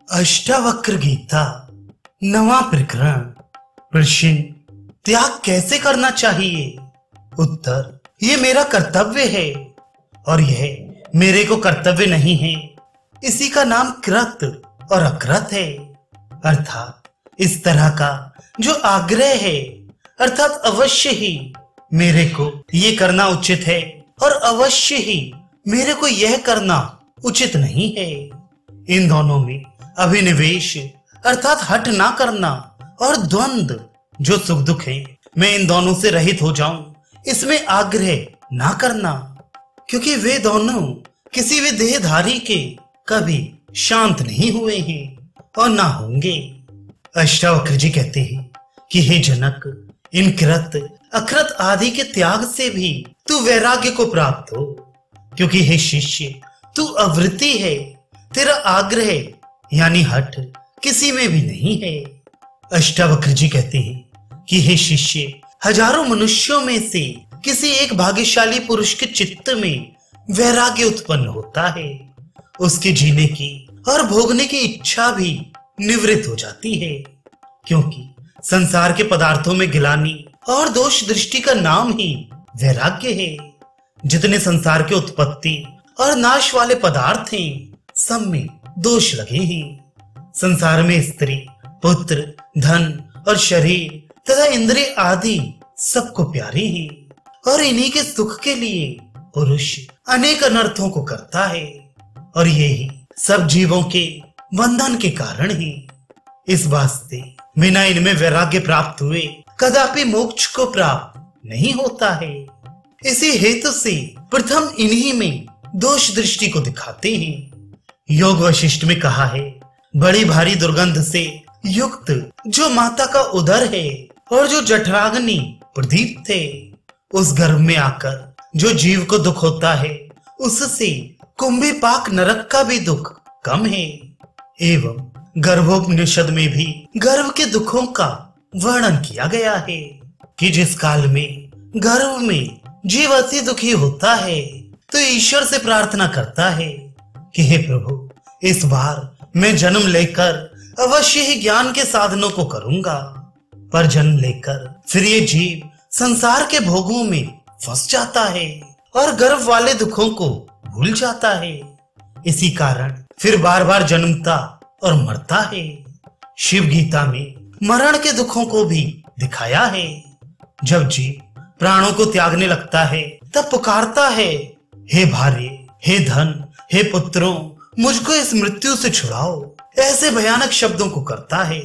अष्टावक्र गीता नवा प्रकरण। प्रश्न, त्याग कैसे करना चाहिए? उत्तर, ये मेरा कर्तव्य है और यह मेरे को कर्तव्य नहीं है। इसी का नाम कृत और अकृत है। अर्थात इस तरह का जो आग्रह है, अर्थात अवश्य ही मेरे को ये करना उचित है और अवश्य ही मेरे को यह करना उचित नहीं है, इन दोनों में अभिनिवेश अर्थात हट ना करना और द्वंद्व जो सुख दुख है, मैं इन दोनों से रहित हो जाऊं, इसमें आग्रह ना करना, क्योंकि वे दोनों किसी भी देहधारी के कभी शांत नहीं हुए हैं और ना होंगे। अष्टावक्र जी कहते हैं कि हे जनक, इन कृत अकृत आदि के त्याग से भी तू वैराग्य को प्राप्त हो, क्योंकि हे शिष्य, तू अवृत्ति है, तेरा आग्रह यानी हठ किसी में भी नहीं है। अष्टावक्र जी कहते हैं कि हे शिष्य, हजारों मनुष्यों में से किसी एक भाग्यशाली पुरुष के चित्त में वैराग्य उत्पन्न होता है, उसके जीने की और भोगने की इच्छा भी निवृत्त हो जाती है, क्योंकि संसार के पदार्थों में गिलानी और दोष दृष्टि का नाम ही वैराग्य है। जितने संसार के उत्पत्ति और नाश वाले पदार्थ हैं, सब में दोष लगे हैं। संसार में स्त्री, पुत्र, धन और शरीर तथा इंद्रिय आदि सबको प्यारे हैं और इन्हीं के सुख के लिए पुरुष अनेक अनर्थों को करता है और यही सब जीवों के बंधन के कारण है। इस वास्ते बिना इनमें वैराग्य प्राप्त हुए कदापि मोक्ष को प्राप्त नहीं होता है। इसी हेतु से प्रथम इन्हीं में दोष दृष्टि को दिखाते हैं। योग वशिष्ठ में कहा है, बड़ी भारी दुर्गंध से युक्त जो माता का उदर है और जो जठराग्नि प्रदीप थे, उस गर्भ में आकर जो जीव को दुख होता है, उससे कुंभी पाक नरक का भी दुख कम है। एवं गर्भोपनिषद में भी गर्भ के दुखों का वर्णन किया गया है कि जिस काल में गर्भ में जीव अति दुखी होता है, तो ईश्वर से प्रार्थना करता है कि हे प्रभु, इस बार मैं जन्म लेकर अवश्य ही ज्ञान के साधनों को करूंगा, पर जन्म लेकर फिर ये जीव संसार के भोगों में फंस जाता है और गर्भ वाले दुखों को भूल जाता है। इसी कारण फिर बार बार जन्मता और मरता है। शिव गीता में मरण के दुखों को भी दिखाया है। जब जीव प्राणों को त्यागने लगता है, तब पुकारता है, हे भार्य, हे धन, हे पुत्रों, मुझको इस मृत्यु से छुड़ाओ। ऐसे भयानक शब्दों को करता है,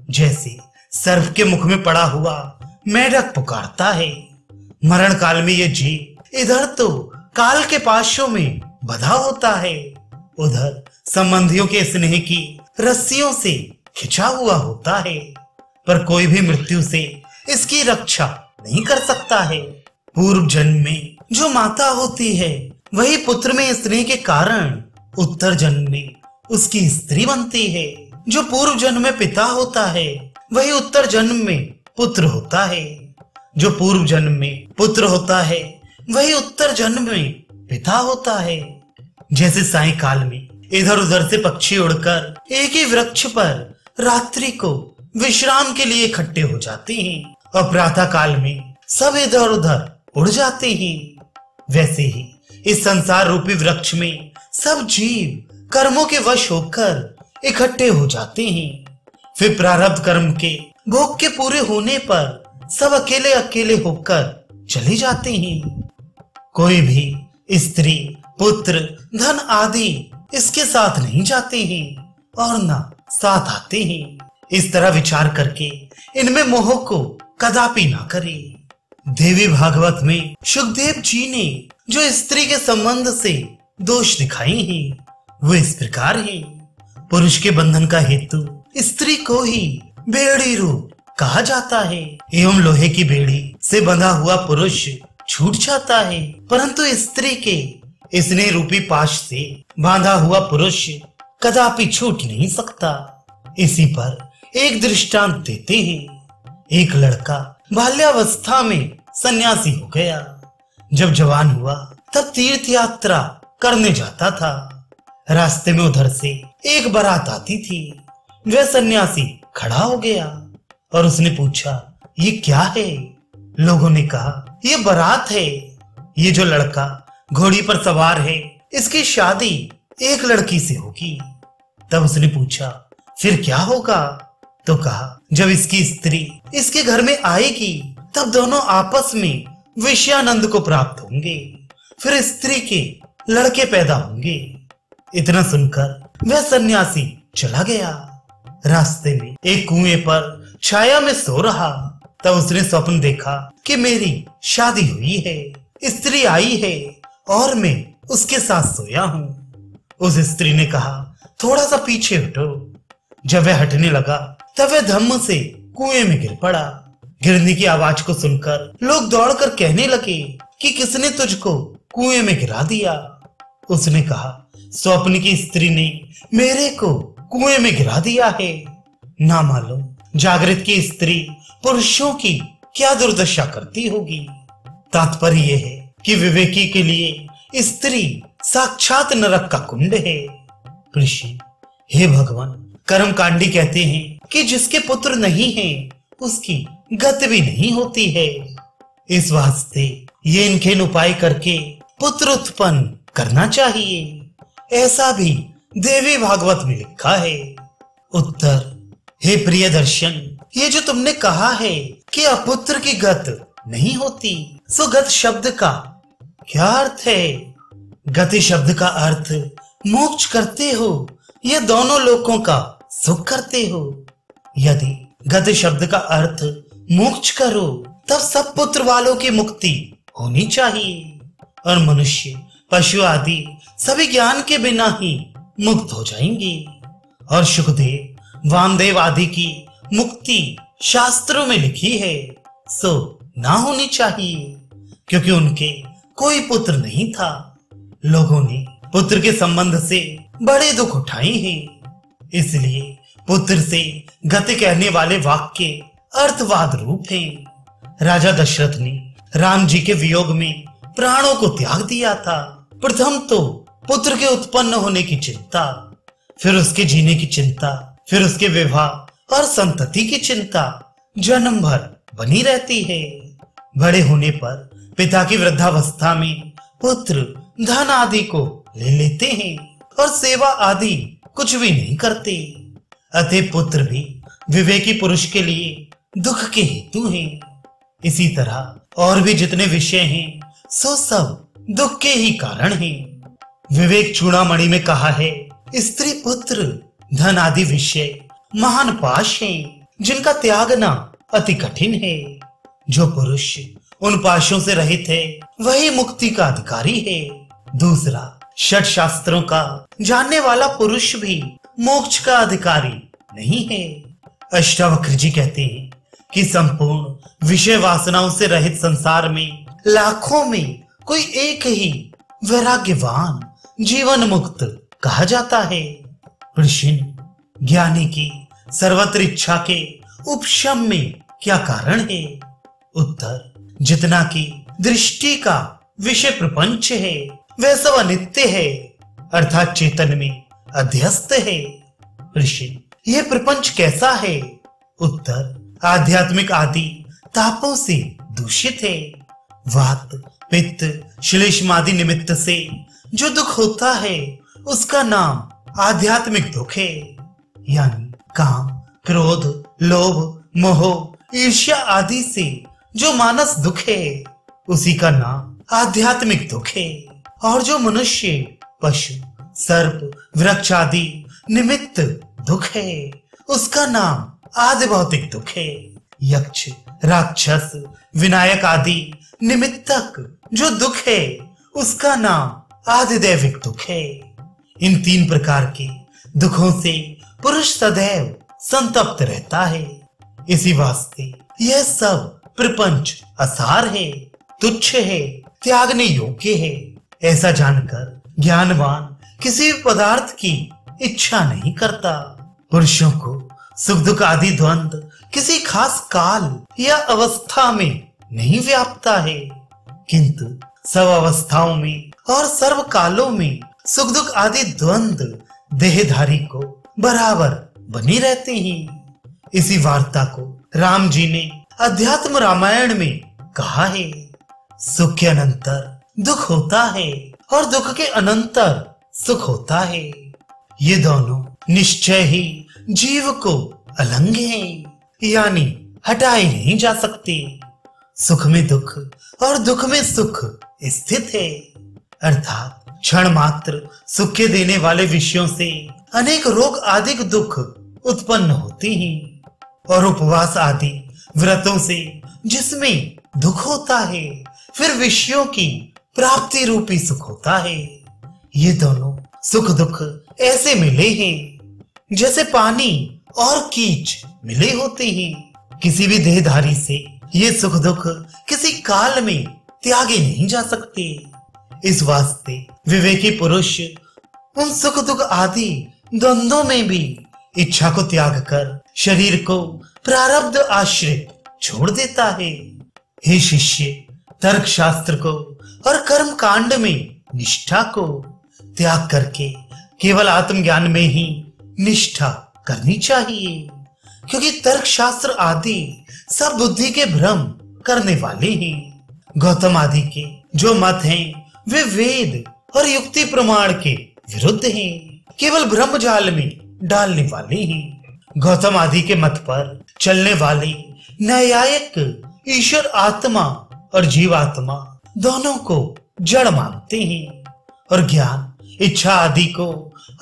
जैसे सर्प के मुख में पड़ा हुआ मेढक पुकारता है। मरण काल में यह जीव इधर तो काल के पाशों में बंधा होता है, उधर संबंधियों के स्नेह की रस्सियों से खिंचा हुआ होता है, पर कोई भी मृत्यु से इसकी रक्षा नहीं कर सकता है। पूर्व जन्म में जो माता होती है, वही पुत्र में स्नेह के कारण उत्तर जन्म में उसकी स्त्री बनती है। जो पूर्व जन्म में पिता होता है, वही उत्तर जन्म में पुत्र होता है। जो पूर्व जन्म में पुत्र होता है, वही उत्तर जन्म में पिता होता है। जैसे सायंकाल में इधर उधर से पक्षी उड़कर एक ही वृक्ष पर रात्रि को विश्राम के लिए इकट्ठे हो जाते हैं और प्रातः काल में सब इधर उधर उड़ जाते हैं, वैसे ही इस संसार रूपी वृक्ष में सब जीव कर्मों के वश होकर इकट्ठे हो जाते हैं। फिर प्रारब्ध कर्म के भोग के पूरे होने पर सब अकेले अकेले होकर चले जाते हैं। कोई भी स्त्री, पुत्र, धन आदि इसके साथ नहीं जाते हैं और न साथ आते हैं। इस तरह विचार करके इनमें मोह को कदापि ना करे। देवी भागवत में सुखदेव जी ने जो स्त्री के संबंध से दोष दिखाए हैं, वो इस प्रकार है। पुरुष के बंधन का हेतु स्त्री को ही बेड़ी रूप कहा जाता है, एवं लोहे की बेड़ी से बंधा हुआ पुरुष छूट जाता है, परंतु स्त्री के स्नेह रूपी पाश से बांधा हुआ पुरुष कदापि छूट नहीं सकता। इसी पर एक दृष्टांत देते हैं। एक लड़का बाल्यावस्था में सन्यासी हो गया। जब जवान हुआ, तब तीर्थ यात्रा करने जाता था। रास्ते में उधर से एक बारात आती थी। वह सन्यासी खड़ा हो गया और उसने पूछा, ये क्या है? लोगों ने कहा, ये बारात है। ये जो लड़का घोड़ी पर सवार है, इसकी शादी एक लड़की से होगी। तब उसने पूछा, फिर क्या होगा? तो कहा, जब इसकी स्त्री इसके घर में आएगी तब दोनों आपस में विषयानंद को प्राप्त होंगे, फिर स्त्री के लड़के पैदा होंगे। इतना सुनकर वह सन्यासी चला गया। रास्ते में एक कुएं पर छाया में सो रहा। तब उसने स्वप्न देखा कि मेरी शादी हुई है, स्त्री आई है और मैं उसके साथ सोया हूँ। उस स्त्री ने कहा, थोड़ा सा पीछे हटो। जब वह हटने लगा तब वह धम्म से कुएं में गिर पड़ा। गिरने की आवाज को सुनकर लोग दौड़कर कहने लगे कि किसने तुझको कुएं में गिरा दिया? उसने कहा, स्वप्न की स्त्री ने मेरे को कुएं में गिरा दिया है। ना मालूम जागृत की स्त्री पुरुषों की क्या दुर्दशा करती होगी। तात्पर्य यह है कि विवेकी के लिए स्त्री साक्षात नरक का कुंड है। ऋषि, हे भगवान, कर्मकांडी कहते हैं कि जिसके पुत्र नहीं है उसकी गति भी नहीं होती है। इस वास्ते ये इनखेन उपाय करके पुत्र उत्पन्न करना चाहिए। ऐसा भी देवी भागवत में लिखा है। उत्तर, हे प्रिय दर्शन, ये जो तुमने कहा है कि अपुत्र की गत नहीं होती, सो गत शब्द का क्या अर्थ है? गति शब्द का अर्थ मोक्ष करते हो या दोनों लोकों का सुख करते हो। यदि गति शब्द का अर्थ मोक्ष करो तब सब पुत्र वालों की मुक्ति होनी चाहिए और मनुष्य, पशु आदि सभी ज्ञान के बिना ही मुक्त हो जाएंगे। और सुखदेव, वामदेव आदि की मुक्ति शास्त्रों में लिखी है, सो ना होनी चाहिए क्योंकि उनके कोई पुत्र नहीं था। लोगों ने पुत्र के संबंध से बड़े दुख उठाए हैं, इसलिए पुत्र से गति कहने वाले वाक्य अर्थवाद रूप हैं। राजा दशरथ ने राम जी के वियोग में प्राणों को त्याग दिया था। प्रथम तो पुत्र के उत्पन्न होने की चिंता, फिर उसके जीने की चिंता, फिर उसके विवाह और संतति की चिंता जन्म भर बनी रहती है। बड़े होने पर पिता की वृद्धावस्था में पुत्र धन आदि को ले लेते हैं और सेवा आदि कुछ भी नहीं करते। अतः पुत्र भी विवेकी पुरुष के लिए दुख के हेतु हैं। इसी तरह और भी जितने विषय हैं सो सब दुख के ही कारण हैं। विवेक चूड़ामणि में कहा है, स्त्री पुत्र धन आदि विषय महान पाश हैं जिनका त्यागना अति कठिन है। जो पुरुष उन पाशों से रहित है वही मुक्ति का अधिकारी है। दूसरा, षट शास्त्रों का जानने वाला पुरुष भी मोक्ष का अधिकारी नहीं है। अष्टावक्र जी कहते हैं कि संपूर्ण विषय वासनाओं से रहित संसार में लाखों में कोई एक ही वैराग्यवान जीवन मुक्त कहा जाता है। ऋषि, ज्ञानी की सर्वत्र इच्छा के उपशम में क्या कारण है? उत्तर, जितना की दृष्टि का विषय प्रपंच है वह सब अनित्य है, अर्थात चेतन में अध्यस्त है। ऋषि, यह प्रपंच कैसा है? उत्तर, आध्यात्मिक आदि तापों से दूषित है। वात, पित्त, श्लेष्मादि निमित्त से जो दुख होता है उसका नाम आध्यात्मिक दुख है। यानी काम, क्रोध, लोभ, मोह, ईर्ष्या आदि से जो मानस दुख है उसी का नाम आध्यात्मिक दुख है। और जो मनुष्य, पशु, सर्प, वृक्ष आदि निमित्त दुख है उसका नाम आदि भौतिक दुख है। यक्ष, राक्षस, विनायक आदि निमित्तक जो दुख है उसका नाम आदि दैविक दुख है। इन तीन प्रकार के दुखों से पुरुष सदैव संतप्त रहता है। इसी वास्ते यह सब प्रपंच असार है, तुच्छ है, त्यागने योग्य है। ऐसा जानकर ज्ञानवान किसी भी पदार्थ की इच्छा नहीं करता। पुरुषों को सुख दुख आदि द्वंद किसी खास काल या अवस्था में नहीं व्यापता है, किंतु सब अवस्थाओं में और सर्व कालों में सुख दुख आदि द्वंद देहधारी को बराबर बनी रहते हैं। इसी वार्ता को राम जी ने अध्यात्म रामायण में कहा है, सुख के अनंतर दुख होता है और दुख के अनंतर सुख होता है। ये दोनों निश्चय ही जीव को अलंग हैं, यानी हटाए नहीं जा सकते। सुख में दुख और दुख में सुख स्थित है, अर्थात क्षण मात्र सुख के देने वाले विषयों से अनेक रोग आदि दुख उत्पन्न होते हैं, और उपवास आदि व्रतों से जिसमें दुख होता है, फिर विषयों की प्राप्ति रूपी सुख होता है। ये दोनों सुख दुख ऐसे मिले हैं जैसे पानी और कीच मिले होते हैं। किसी भी देहधारी से ये सुख दुख किसी काल में त्यागे नहीं जा सकते। इस वास्ते विवेकी पुरुष उन सुख दुख आदि द्वंद्वों में भी इच्छा को त्याग कर शरीर को प्रारब्ध आश्रित छोड़ देता है। हे शिष्य, तर्क शास्त्र को और कर्म कांड में निष्ठा को त्याग करके केवल आत्मज्ञान में ही निष्ठा करनी चाहिए, क्योंकि तर्क शास्त्र आदि सब बुद्धि के भ्रम करने वाले हैं। गौतम आदि के जो मत हैं वे वेद और युक्ति प्रमाण के विरुद्ध हैं, केवल ब्रह्म जाल में डालने वाले हैं। गौतम आदि के मत पर चलने वाले न्यायिक ईश्वर आत्मा और जीवात्मा दोनों को जड़ मानते हैं, और ज्ञान इच्छा आदि को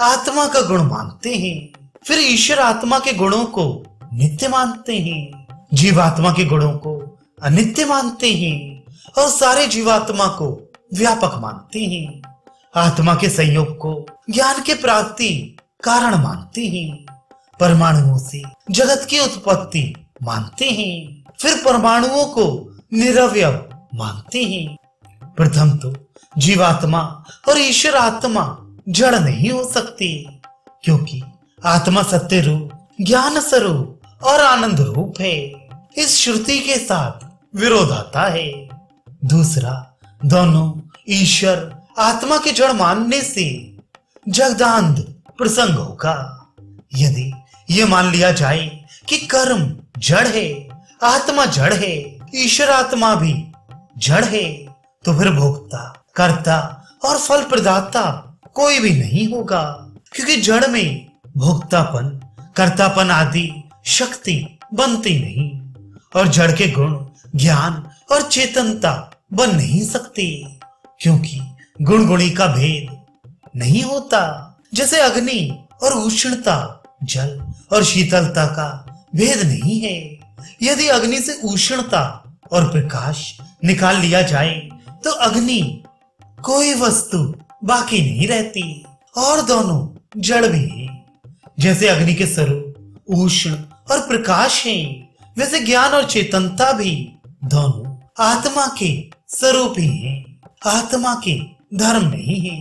आत्मा का गुण मानते हैं। फिर ईश्वर आत्मा के गुणों को नित्य मानते हैं, जीवात्मा के गुणों को अनित्य मानते हैं, और सारे जीवात्मा को व्यापक मानते हैं। आत्मा के संयोग को ज्ञान के प्राप्ति कारण मानते हैं। परमाणुओं से जगत की उत्पत्ति मानते हैं, फिर परमाणुओं को निरवयव मानते हैं। प्रथम तो जीवात्मा और ईश्वर आत्मा जड़ नहीं हो सकते, क्योंकि आत्मा सत्य रूप, ज्ञान स्वरूप और आनंद रूप है। इस श्रुति के साथ विरोध आता है। दूसरा, दोनों ईश्वर आत्मा के जड़ मानने से जगदांध प्रसंग होगा। यदि ये मान लिया जाए कि कर्म जड़ है, आत्मा जड़ है, ईश्वर आत्मा भी जड़ है, तो फिर भोक्ता, कर्ता और फल प्रदाता कोई भी नहीं होगा, क्योंकि जड़ में भोक्तापन, कर्तापन आदि शक्ति बनती नहीं, और जड़ के गुण ज्ञान और चेतनता बन नहीं सकते, क्योंकि गुण गुणी का भेद नहीं होता। जैसे अग्नि और उष्णता, जल और शीतलता का भेद नहीं है। यदि अग्नि से उष्णता और प्रकाश निकाल लिया जाए तो अग्नि कोई वस्तु बाकी नहीं रहती, और दोनों जड़ भी हैं। जैसे अग्नि के स्वरूप उष्ण और प्रकाश हैं, वैसे ज्ञान और चेतनता भी दोनों आत्मा के स्वरूप ही हैं, आत्मा के धर्म नहीं है,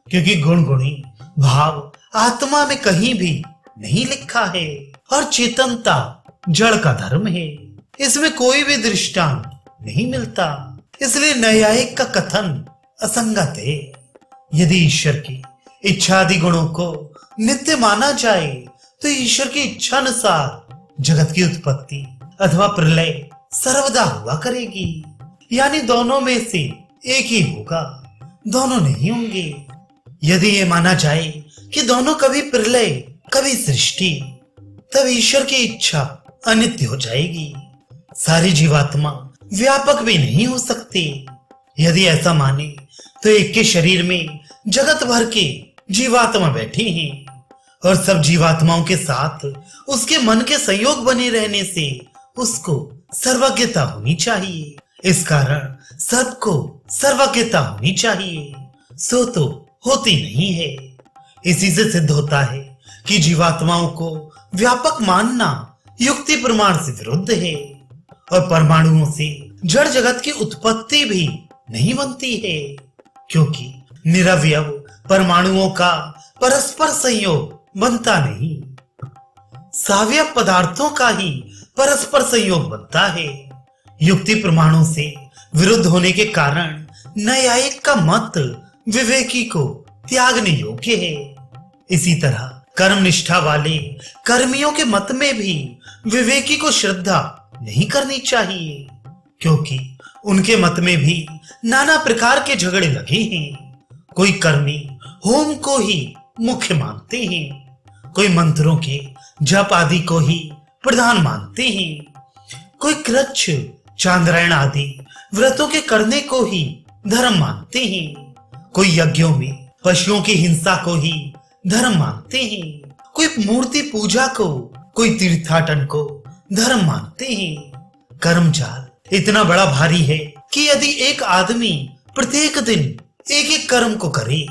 क्योंकि गुण गुणी भाव आत्मा में कहीं भी नहीं लिखा है, और चेतनता जड़ का धर्म है। इसमें कोई भी दृष्टांत नहीं मिलता, इसलिए न्यायिक का कथन असंगत है। यदि ईश्वर की इच्छा आदि गुणों को नित्य माना जाए तो ईश्वर की इच्छा अनुसार जगत की उत्पत्ति अथवा प्रलय सर्वदा हुआ करेगी, यानी दोनों में से एक ही होगा, दोनों नहीं होंगे। यदि ये माना जाए कि दोनों कभी प्रलय कभी सृष्टि, तब ईश्वर की इच्छा अनित्य हो जाएगी। सारी जीवात्मा व्यापक भी नहीं हो सकते। यदि ऐसा माने तो एक के शरीर में जगत भर के जीवात्मा बैठे हैं, और सब जीवात्माओं के साथ उसके मन के संयोग बने रहने से उसको सर्वज्ञता होनी चाहिए। इस कारण सबको सर्वज्ञता होनी चाहिए, सो तो होती नहीं है। इसी से सिद्ध होता है कि जीवात्माओं को व्यापक मानना युक्ति प्रमाण से विरुद्ध है, और परमाणुओं से जड़ जगत की उत्पत्ति भी नहीं बनती है, क्योंकि निरवयव परमाणुओं का परस्पर संयोग बनता नहीं, सावयव पदार्थों का ही परस्पर संयोग बनता है। युक्ति प्रमाणों से विरुद्ध होने के कारण न्यायिक का मत विवेकी को त्यागने योग्य है। इसी तरह कर्म निष्ठा वाले कर्मियों के मत में भी विवेकी को श्रद्धा नहीं करनी चाहिए, क्योंकि उनके मत में भी नाना प्रकार के झगड़े लगे हैं। कोई कर्मी होम को ही मुख्य मानते हैं, कोई मंत्रों के जप आदि को ही प्रधान मानते हैं, कोई कृच्छ चांद्रायण आदि व्रतों के करने को ही धर्म मानते हैं, कोई यज्ञों में पशुओं की हिंसा को ही धर्म मानते हैं, कोई मूर्ति पूजा को, कोई तीर्थाटन को धर्म मानते हैं। कर्मजाल इतना बड़ा भारी है कि यदि एक आदमी प्रत्येक दिन एक एक कर्म को करे,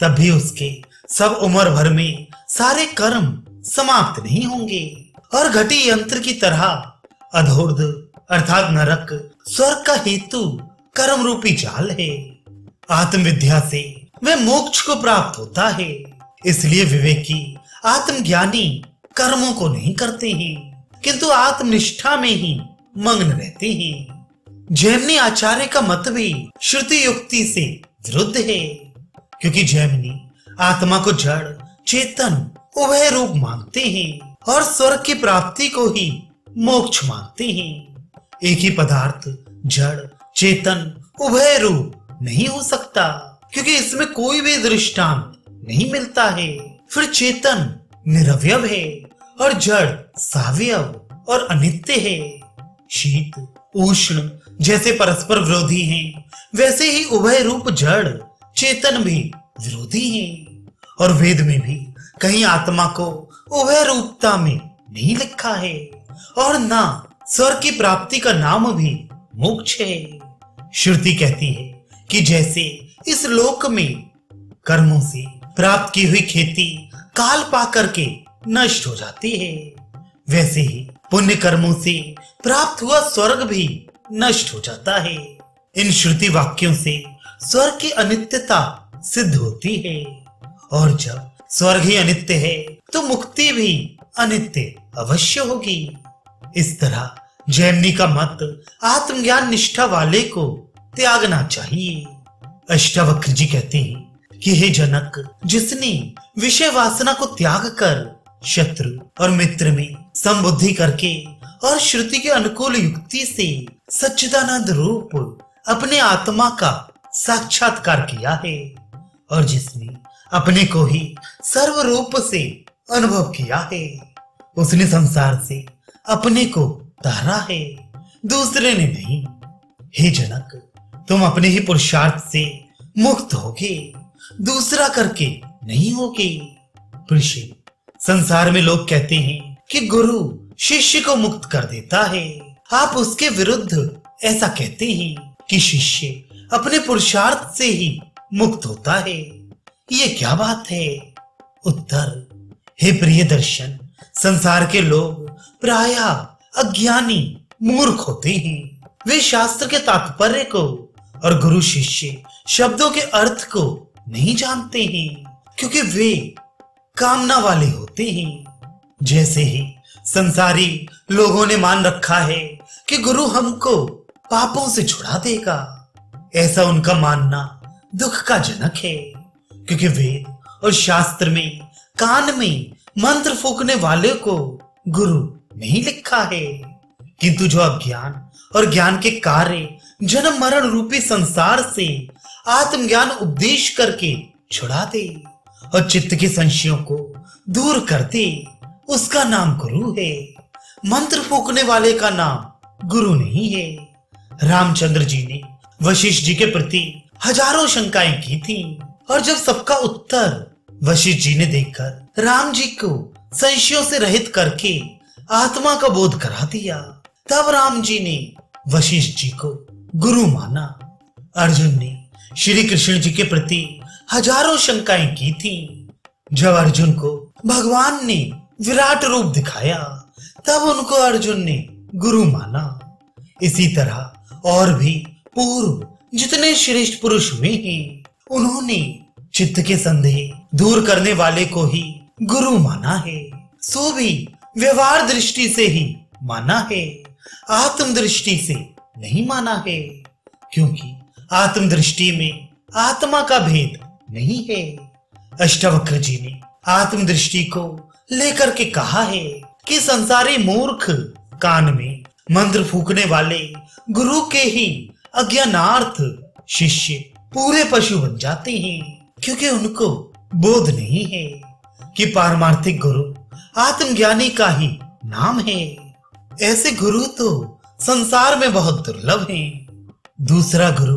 तब भी उसके सब उम्र भर में सारे कर्म समाप्त नहीं होंगे और घटी यंत्र की तरह अधोर्ध अर्थात नरक स्वर्ग का हेतु कर्म रूपी जाल है। आत्मविद्या से वह मोक्ष को प्राप्त होता है, इसलिए विवेकी आत्मज्ञानी कर्मों को नहीं करते हैं, किंतु आत्मनिष्ठा में ही मग्न रहते हैं। जैमिनी आचार्य का मत भी श्रुति युक्ति से विरुद्ध है, क्योंकि जैमिनी आत्मा को जड़ चेतन उभय रूप मानते हैं और स्वर्ग की प्राप्ति को ही मोक्ष मानते हैं। एक ही पदार्थ जड़ चेतन उभय रूप नहीं हो सकता, क्योंकि इसमें कोई भी दृष्टांत नहीं मिलता है। फिर चेतन निरवयव है और जड़ सावयव और अनित्य है। शीत उष्ण जैसे परस्पर विरोधी हैं, वैसे ही उभय रूप जड़ चेतन भी विरोधी हैं। और वेद में भी कहीं आत्मा को उभय रूपता में नहीं लिखा है और ना स्वर्ग की प्राप्ति का नाम भी मोक्ष है। श्रुति कहती है कि जैसे इस लोक में कर्मों से प्राप्त की हुई खेती काल पा करके नष्ट हो जाती है, वैसे ही पुण्य कर्मों से प्राप्त हुआ स्वर्ग भी नष्ट हो जाता है। इन श्रुति वाक्यों से स्वर्ग की अनित्यता सिद्ध होती है, और जब स्वर्ग ही अनित्य है तो मुक्ति भी अनित्य अवश्य होगी। इस तरह जैमिनी का मत आत्मज्ञान निष्ठा वाले को त्यागना चाहिए। अष्टावक्र जी कहते हैं कि हे जनक, जिसने विषय वासना को त्याग कर शत्रु और मित्र में समबुद्धि करके और श्रुति के अनुकूल युक्ति से सच्चिदानंद रूप अपने आत्मा का साक्षात्कार किया है, और जिसने अपने को ही सर्व रूप से अनुभव किया है, उसने संसार से अपने को तारा है, दूसरे ने नहीं। हे जनक, तुम अपने ही पुरुषार्थ से मुक्त होगे, दूसरा करके नहीं होगे। ऋषि, संसार में लोग कहते हैं कि गुरु शिष्य को मुक्त कर देता है। आप उसके विरुद्ध ऐसा कहते हैं कि शिष्य अपने पुरुषार्थ से ही मुक्त होता है। ये क्या बात है? उत्तर, हे प्रिय दर्शन, संसार के लोग प्रायः अज्ञानी मूर्ख होते हैं। वे शास्त्र के तात्पर्य को और गुरु शिष्य शब्दों के अर्थ को नहीं जानते हैं, क्योंकि वे कामना वाले होते हैं। जैसे ही संसारी लोगों ने मान रखा है कि गुरु हमको पापों से छुड़ा देगा, ऐसा उनका मानना दुख का जनक है, क्योंकि वेद और शास्त्र में कान में मंत्र फूकने वाले को गुरु नहीं लिखा है, किंतु जो अज्ञान और ज्ञान के कार्य जन्म मरण रूपी संसार से आत्मज्ञान उपदेश करके छुड़ा दे और चित्त के संशयों को दूर कर दे, उसका नाम गुरु है। मंत्र फूकने वाले का नाम गुरु नहीं है। रामचंद्र जी ने वशिष्ठ जी के प्रति हजारों शंकाएं की थी, और जब सबका उत्तर वशिष्ठ जी ने देकर राम जी को संशयों से रहित करके आत्मा का बोध करा दिया, तब राम जी ने वशिष्ठ जी को गुरु माना। अर्जुन ने श्री कृष्ण जी के प्रति हजारों शंकाएं की थी। जब अर्जुन को भगवान ने विराट रूप दिखाया, तब उनको अर्जुन ने गुरु माना। इसी तरह और भी पूर्व जितने श्रेष्ठ पुरुष हुए हैं, उन्होंने चित्त के संदेह दूर करने वाले को ही गुरु माना है। सो भी व्यवहार दृष्टि से ही माना है, आत्म दृष्टि से नहीं माना है, क्योंकि आत्म दृष्टि में आत्मा का भेद नहीं है। अष्टावक्र जी ने आत्मदृष्टि को लेकर के कहा है कि संसारी मूर्ख कान में मंत्र फूकने वाले गुरु के ही अज्ञानार्थ शिष्य पूरे पशु बन जाते हैं, क्योंकि उनको बोध नहीं है कि पारमार्थिक गुरु आत्मज्ञानी का ही नाम है। ऐसे गुरु तो संसार में बहुत दुर्लभ हैं। दूसरा गुरु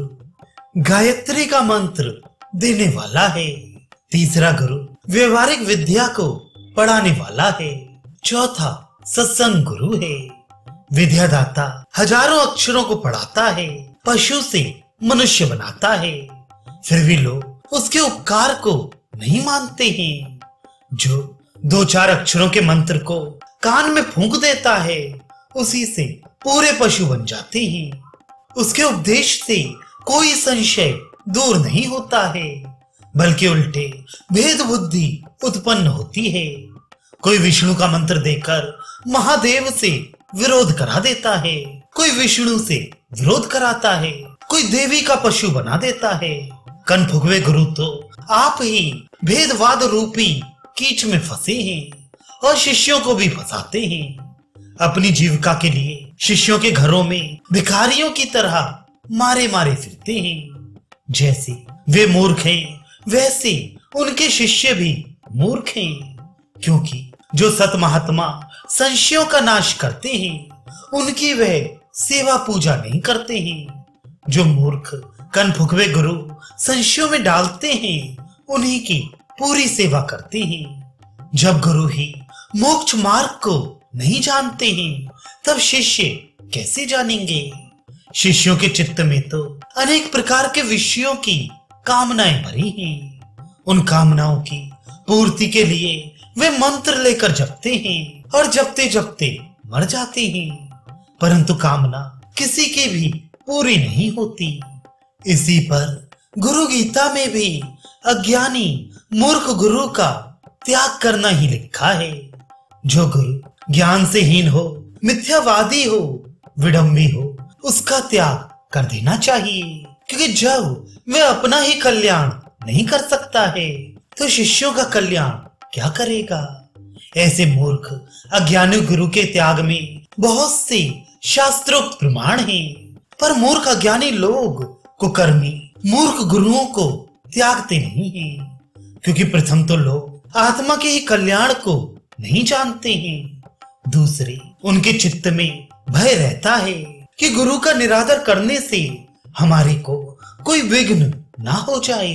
गायत्री का मंत्र देने वाला है। तीसरा गुरु व्यवहारिक विद्या को पढ़ाने वाला है। चौथा सत्संग गुरु है। विद्यादाता हजारों अक्षरों को पढ़ाता है, पशु से मनुष्य बनाता है, फिर भी लोग उसके उपकार को नहीं मानते हैं। जो 2-4 अक्षरों के मंत्र को कान में फूंक देता है, उसी से पूरे पशु बन जाते हैं। उसके उपदेश से कोई संशय दूर नहीं होता है, बल्कि उल्टे भेद बुद्धि उत्पन्न होती है। कोई विष्णु का मंत्र देकर महादेव से विरोध करा देता है, कोई विष्णु से विरोध कराता है, कोई देवी का पशु बना देता है। कनफुगवे गुरु तो आप ही भेदवाद रूपी कीच में फंसे हैं और शिष्यों को भी फंसाते हैं। अपनी जीविका के लिए शिष्यों के घरों में भिखारियों की तरह मारे मारे फिरते हैं। जैसे वे मूर्ख हैं, वैसे उनके शिष्य भी मूर्ख हैं, क्योंकि जो सत महात्मा संशयों का नाश करते हैं, उनकी वह सेवा पूजा नहीं करते हैं। जो मूर्ख कनफुगवे गुरु संशयों में डालते हैं, उन्हीं की पूरी सेवा करते हैं। जब गुरु ही मोक्ष मार्ग को नहीं जानते हैं, तब शिष्य कैसे जानेंगे? शिष्यों के चित्त में तो अनेक प्रकार के विषयों की कामनाएं भरी हैं। उन कामनाओं की पूर्ति के लिए वे मंत्र लेकर जपते हैं और जपते जपते मर जाते हैं, परंतु कामना किसी की भी पूरी नहीं होती। इसी पर गुरु गीता में भी अज्ञानी मूर्ख गुरु का त्याग करना ही लिखा है। जो गुरु ज्ञान से हीन हो, मिथ्यावादी हो, विडंबी हो, उसका त्याग कर देना चाहिए, क्योंकि जब वह अपना ही कल्याण नहीं कर सकता है, तो शिष्यों का कल्याण क्या करेगा? ऐसे मूर्ख अज्ञानी गुरु के त्याग में बहुत से शास्त्रोक्त प्रमाण हैं, पर मूर्ख अज्ञानी लोग कुकर्मी मूर्ख गुरुओं को त्यागते नहीं हैं, क्योंकि प्रथम तो लोग आत्मा के ही कल्याण को नहीं जानते हैं। दूसरे, उनके चित्त में भय रहता है कि गुरु का निरादर करने से हमारे को कोई विघ्न ना हो जाए।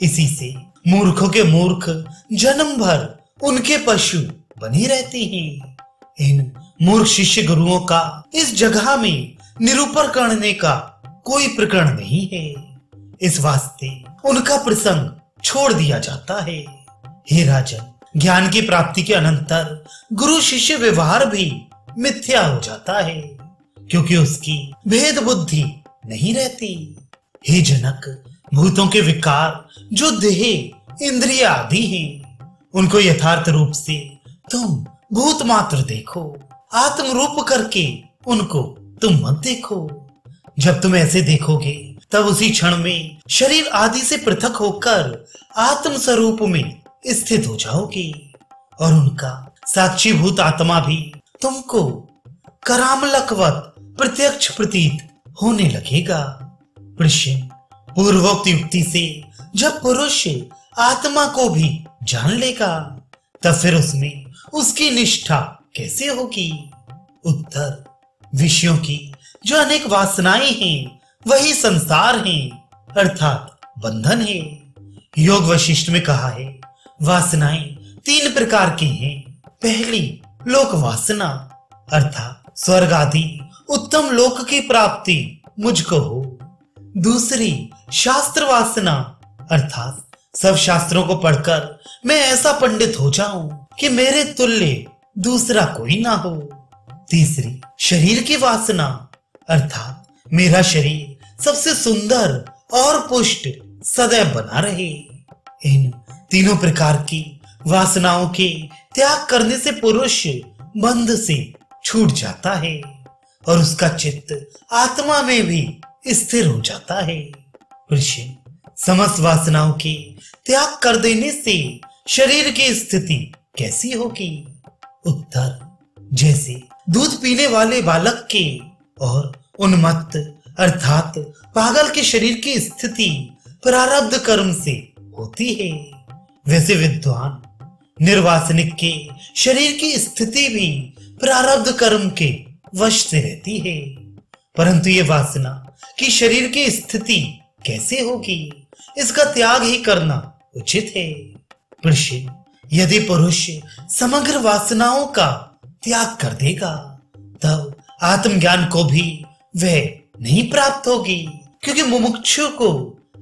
इसी से मूर्खों के मूर्ख जन्म भर उनके पशु बने रहते हैं। इन मूर्ख शिष्य गुरुओं का इस जगह में निरूपण करने का कोई प्रकरण नहीं है, इस वास्ते उनका प्रसंग छोड़ दिया जाता है। हे राजन, ज्ञान की प्राप्ति के अनंतर गुरु शिष्य व्यवहार भी मिथ्या हो जाता है, क्योंकि उसकी भेद बुद्धि नहीं रहती। हे जनक, भूतों के विकार जो देह इंद्रिय आदि हैं, उनको यथार्थ रूप से तुम भूत मात्र देखो, आत्म रूप करके उनको तुम मत देखो। जब तुम ऐसे देखोगे, तब उसी क्षण में शरीर आदि से पृथक होकर आत्म स्वरूप में स्थित हो जाओगे, और उनका साक्षीभूत आत्मा भी तुमको करामलकवत प्रत्यक्ष प्रतीत होने लगेगा। प्रश्न, पूर्वोक्त युक्ति से जब पुरुष आत्मा को भी जान लेगा, तब फिर उसमें उसकी निष्ठा कैसे होगी? उत्तर, विषयों की जो अनेक वासनाएं हैं, वही संसार हैं, अर्थात बंधन है। योग वशिष्ठ में कहा है, वासनाएं 3 प्रकार की हैं। पहली लोक वासना, अर्थात स्वर्ग आदि उत्तम लोक की प्राप्ति मुझको हो। दूसरी शास्त्र वासना, अर्थात सब शास्त्रों को पढ़कर मैं ऐसा पंडित हो जाऊं कि मेरे तुल्य दूसरा कोई ना हो। तीसरी शरीर की वासना, अर्थात मेरा शरीर सबसे सुंदर और पुष्ट सदैव बना रहे। इन तीनों प्रकार की वासनाओं के त्याग करने से पुरुष बंध से छूट जाता है और उसका चित्त आत्मा में भी स्थिर हो जाता है। प्रश्न, समस्त वासनाओं के त्याग कर देने से शरीर की स्थिति कैसी होगी? उत्तर, जैसे दूध पीने वाले बालक के और उन्मत्त अर्थात पागल के शरीर की स्थिति प्रारब्ध कर्म से होती है, वैसे विद्वान निर्वासनिक के शरीर की स्थिति भी प्रारब्ध कर्म के वश से रहती है। परंतु ये वासना कि शरीर की स्थिति कैसे होगी, इसका त्याग ही करना उचित है। प्रश्न, यदि पुरुष समग्र वासनाओं का त्याग कर देगा तब आत्मज्ञान को भी वह नहीं प्राप्त होगी, क्योंकि मुमुक्षु को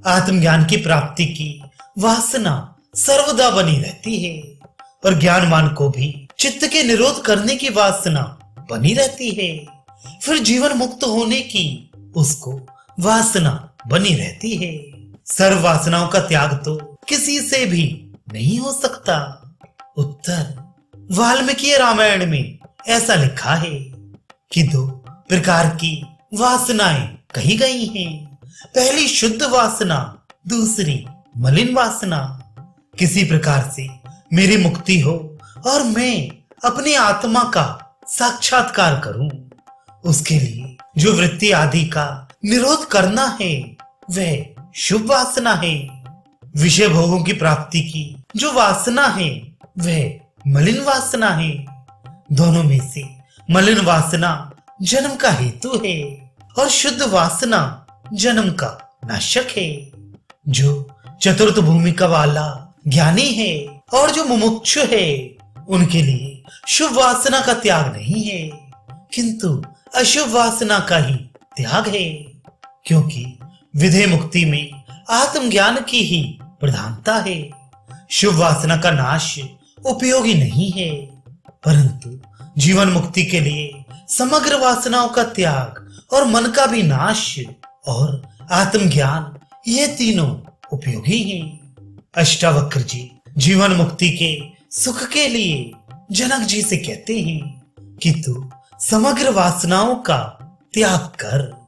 आत्मज्ञान की प्राप्ति की वासना सर्वदा बनी रहती है और ज्ञानवान को भी चित्त के निरोध करने की वासना बनी रहती है। फिर जीवन मुक्त होने की उसको वासना बनी रहती है। सर्व वासनाओं का त्याग तो किसी से भी नहीं हो सकता। उत्तर, वाल्मीकि रामायण में ऐसा लिखा है कि दो प्रकार की वासनाएं कही गई हैं। पहली शुद्ध वासना, दूसरी मलिन वासना। किसी प्रकार से मेरी मुक्ति हो और मैं अपनी आत्मा का साक्षात्कार करूं, उसके लिए जो वृत्ति आदि का निरोध करना है वह शुभ वासना है। विषय भोगों की प्राप्ति की जो वासना है वह मलिन वासना है। दोनों में से मलिन वासना जन्म का हेतु है और शुद्ध वासना जन्म का नाशक है। जो चतुर्थ भूमिका वाला ज्ञानी है और जो मुमुक्षु है उनके लिए शुभ वासना का त्याग नहीं है, किंतु अशुभ वासना का ही त्याग है, क्योंकि विधेय मुक्ति में आत्मज्ञान की ही प्रधानता है। शुभ वासना का नाश उपयोगी नहीं है, परंतु जीवन मुक्ति के लिए समग्र वासनाओं का त्याग और मन का भी नाश और आत्मज्ञान ये तीनों उपयोगी हैं। अष्टावक्र जी जीवन मुक्ति के सुख के लिए जनक जी से कहते हैं कि तू समग्र वासनाओं का त्याग कर।